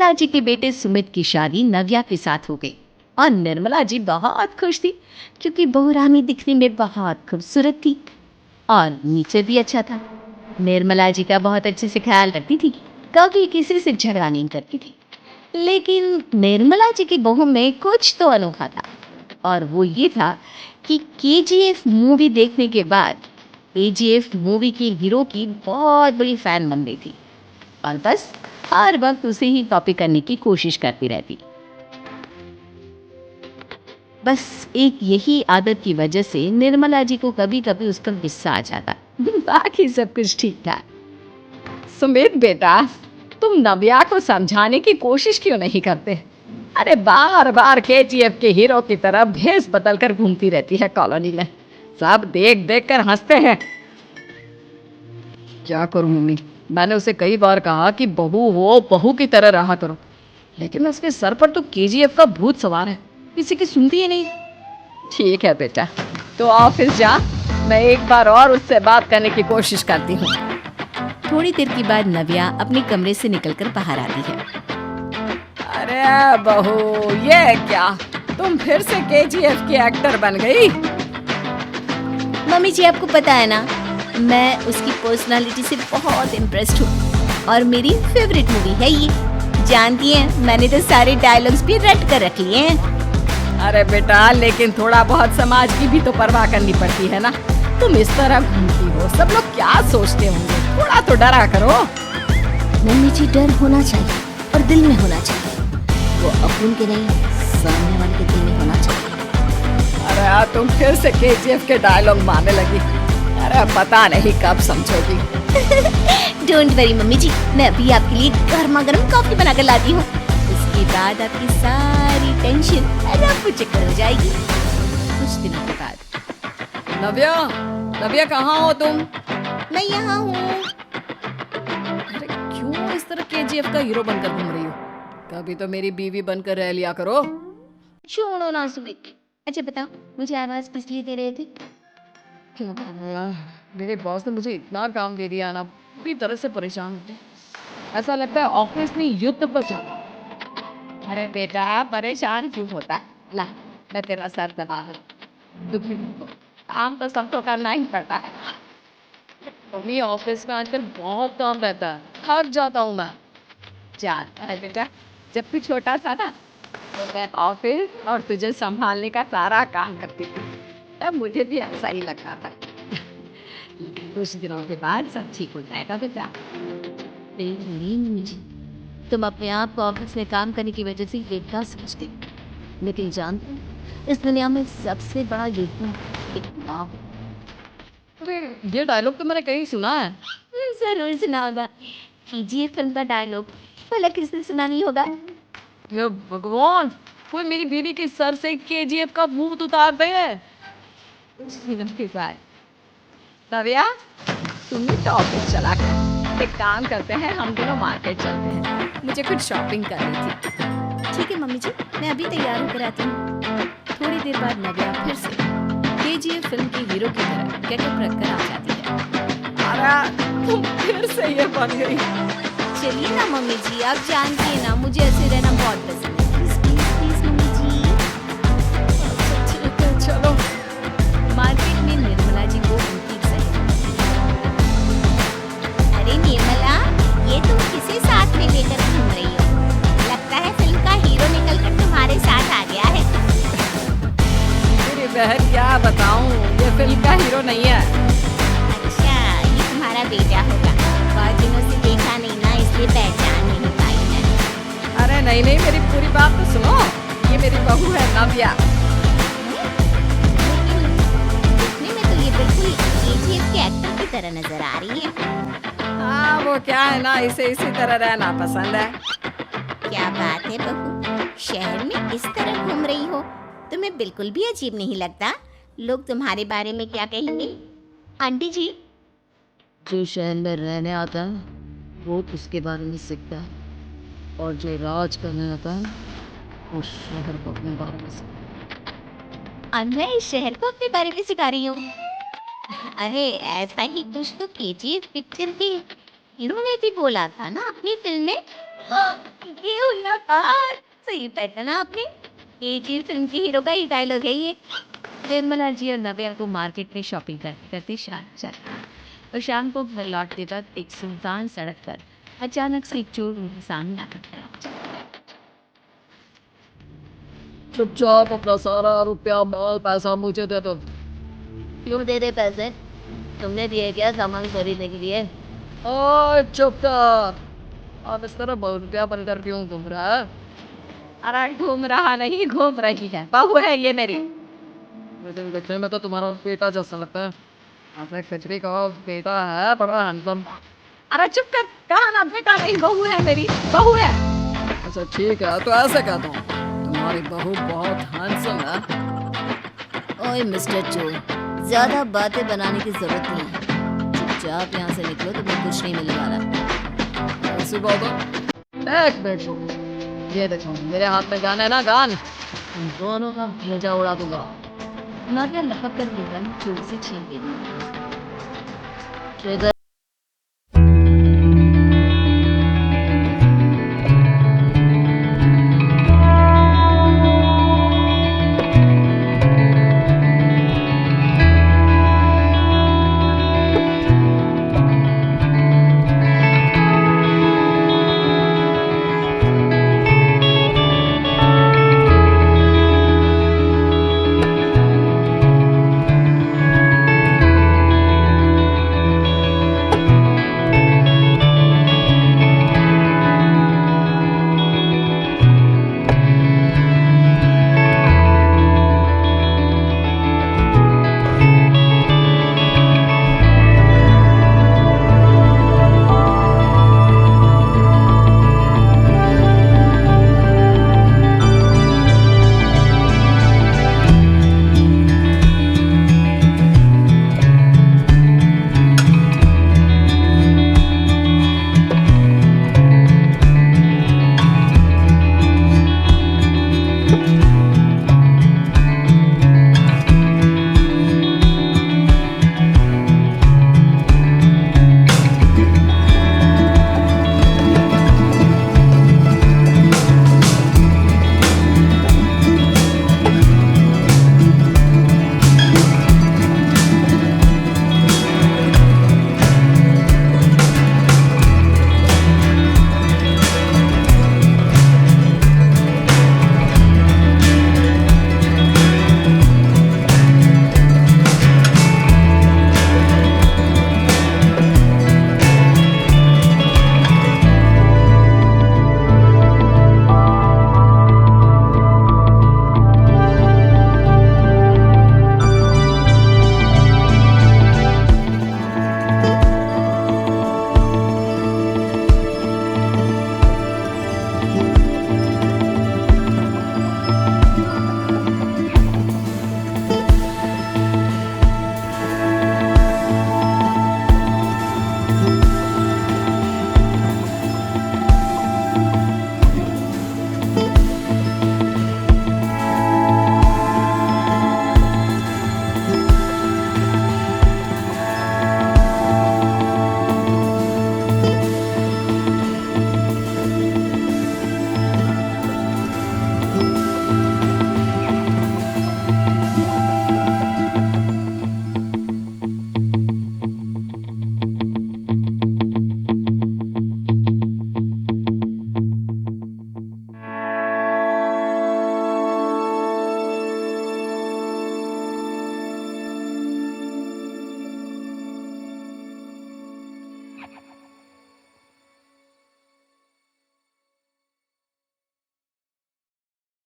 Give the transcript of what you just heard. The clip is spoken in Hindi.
निर्मला जी के बेटे सुमित की शादी नव्या के साथ हो गई और निर्मला जी बहुत खुश थी क्योंकि बहू रानी दिखने में बहुत खूबसूरत थी और नीचे भी अच्छा था। निर्मला जी का बहुत अच्छे से ख्याल रखती थी, कभी किसी से झगड़ा नहीं करती थी। लेकिन निर्मला जी की बहू में कुछ तो अनोखा था और वो ये था कि केजीएफ मूवी देखने के बाद केजीएफ मूवी के हीरो की बहुत बड़ी फैन बन गई थी और बस हर वक्त उसे ही कॉपी करने की कोशिश करती रहती। बस एक यही आदत की वजह से निर्मला जी को कभी कभी उस पर गुस्सा आ जाता। बाकी सब कुछ ठीक था। सुमित बेटा, तुम नव्या को समझाने की कोशिश क्यों नहीं करते? अरे बार बार केजीएफ के हीरो की तरह भेष बदल कर घूमती रहती है कॉलोनी में, सब देख देख कर हंसते हैं। क्या करूं मम्मी, मैंने उसे कई बार कहा कि बहू हो, बहू की तरह रहा करो, लेकिन उसके सर पर तो केजीएफ का भूत सवार है, किसी की सुनती ही नहीं। ठीक है बेटा, तो ऑफिस जा, मैं एक बार और उससे बात करने की कोशिश करती हूँ। थोड़ी देर के बाद नव्या अपने कमरे से निकलकर बाहर आती है। अरे बहू, ये क्या, तुम फिर से केजीएफ की एक्टर बन गई? मम्मी जी, आपको पता है ना, मैं उसकी पर्सनालिटी से बहुत इम्प्रेस्ड हूँ और मेरी फेवरेट मूवी है ये। जानती हैं, मैंने तो सारे डायलॉग्स भी रट कर रख लिए हैं। अरे बेटा, लेकिन थोड़ा बहुत समाज की भी तो परवाह करनी पड़ती है ना। तुम इस तरह घूमती हो, सब लोग क्या सोचते होंगे, थोड़ा तो डरा करो। मम्मी जी, डर होना चाहिए और दिल में होना चाहिए, वो अपन के नहीं, सामने वाले के दिल में होना चाहिए। अरे यार, तुम फिर से केजीएफ के डायलॉग मारने लगी। अरे पता नहीं कब समझोगी। डोंट वरी मम्मी जी, मैं अभी आपके लिए गर्मा गर्म कॉफी बना कर लाती हूँ। उसके बाद आपकी सारी टेंशन रफ चिकन हो जाएगी। कुछ दिनों के बाद। नव्या, नव्या कहाँ हो तुम? मैं यहाँ हूँ। अरे क्यों इस तरह केजीएफ का हीरो बनकर घूम रही हो? कभी तो मेरी बीवी बनकर रह लिया करो। छोड़ो ना सुमित। अच्छा बताओ, मुझे आवाज किस लिए दे रहे थे? मेरे बॉस ने मुझे इतना काम दे दिया ना, पूरी तरह से परेशान हूँ। ऐसा लगता है ऑफिस में युद्ध पर चल। अरे बेटा, परेशान क्यों होता है? ला, मैं तेरा सर दबा दूँ। काम तो सबको करना ही पड़ता है। मम्मी, ऑफिस में आजकल बहुत काम रहता है, थक जाता हूँ मैं। जाता है बेटा, जब भी छोटा सा ना, तो मैं ऑफिस और तुझे संभालने का सारा काम करती थी, तब मुझे भी ऐसा ही लगता था। कुछ दिनों के बाद सब ठीक हो जाएगा बेटा। तुम अपने आप को ऑफिस में काम करने की वजह से बेटा समझते हो, लेकिन जानते हो, इस दुनिया में सबसे बड़ा युद्ध एक माँ। अरे ये डायलॉग तो मैंने कहीं सुना है। जरूर सुना होगा, कीजिए फिल्म का डायलॉग, भला किसने सुना नहीं होगा। ये भगवान, कोई मेरी बीवी के सर से केजीएफ का भूत उतार दे। कुछ दिनों के बाद। नव्या, तुम भी तो ऑफिस चला कर, एक काम करते हैं, हम दोनों मार्केट चलते हैं, मुझे कुछ शॉपिंग करनी थी। ठीक है मम्मी जी, मैं अभी तैयार होकर आती हूँ। थोड़ी देर बाद नव्या फिर से केजीएफ फिल्म के हीरो की तरह गेटअप रखकर आ जाती है। अरे तुम फिर से ये बन गई। चलिए ना मम्मी जी, आप जानती हैं ना, मुझे ऐसे रहना बहुत पसंद है। प्लीज प्लीज प्लीज मम्मी जी। ठीक है, चलो। मार्केट में निर्मला जी को उनकी अरे निर्मला, ये तुम किसे साथ में लेकर घूम रही हो? लगता है फिल्म का हीरो निकलकर तुम्हारे साथ आ गया है। मेरी बहन, क्या बताऊं, ये फिल्म का हीरो नहीं है। अच्छा, ये तुम्हारा बेटा होगा, बहुत दिनों से देखा नहीं ना, इसलिए पहचान नहीं पाई है। अरे नहीं नहीं, मेरी पूरी बात तो सुनो, ये मेरी बहू है नव्या। देखने में तो ये बिल्कुल केजीएफ के एक्टर की तरह नजर आ रही है। हाँ, वो क्या है ना, इसे इसी तरह रहना पसंद है। क्या बात है बहू, शहर में इस तरह घूम रही हो, तुम्हें बिल्कुल भी अजीब नहीं लगता? लोग तुम्हारे बारे में क्या कहेंगे? आंटी जी, जो शहर में रहने आता है वो उसके बारे में सीखता है, और जो राज करने आता है वो शहर को अपने बारे में सीखता है। मैं इस शहर को अपने बारे में सिखा रही हूँ। अरे ऐसा ही कुछ तो केजीएफ पिक्चर के हीरो ने भी बोला था ना अपनी फिल्म में। थैंक यू यार, सही पहचाना आपने। ये चीज फिल्म की हीरो का ही डायलॉग है ये। निर्मला जी और नव्या को मार्केट में शॉपिंग करते करते शाम चला और शाम को घर लौटते वक्त एक सुनसान सड़क पर अचानक से एक चोर उनके सामने आ गया। चुपचाप अपना सारा रुपया माल पैसा मुझे दे दो। क्यों दे दे पैसे? तुमने दिए क्या सामान खरीदने के लिए? ओए चुप कर। अब इस तरह रुपया बनकर क्यों घूम रहा है? अरे घूम रहा नहीं, घूम रही है, बहू है ये मेरी। लेकिन देखने में तो तुम्हारा बेटा जैसा लगता है। आपने खचरी का बेटा है, बड़ा हैंडसम। अरे चुप कर, कहा ना बेटा नहीं, बहू है मेरी, बहू है। अच्छा ठीक है, तो ऐसे कहता हूँ, तुम्हारी बहू बहुत हैंडसम है। ओए मिस्टर चोर, ज्यादा बातें बनाने की जरूरत नहीं है। चुपचाप यहाँ से निकलो, तुम्हें कुछ नहीं मिलने वाला। ऐसी बात है। एक मिनट रुको। ये देखो, मेरे हाथ में गान है ना, गान। तुम दोनों का भेजा उड़ा दूंगा। नौकर लपक कर गन चोर से छीन ली। ट्रिगर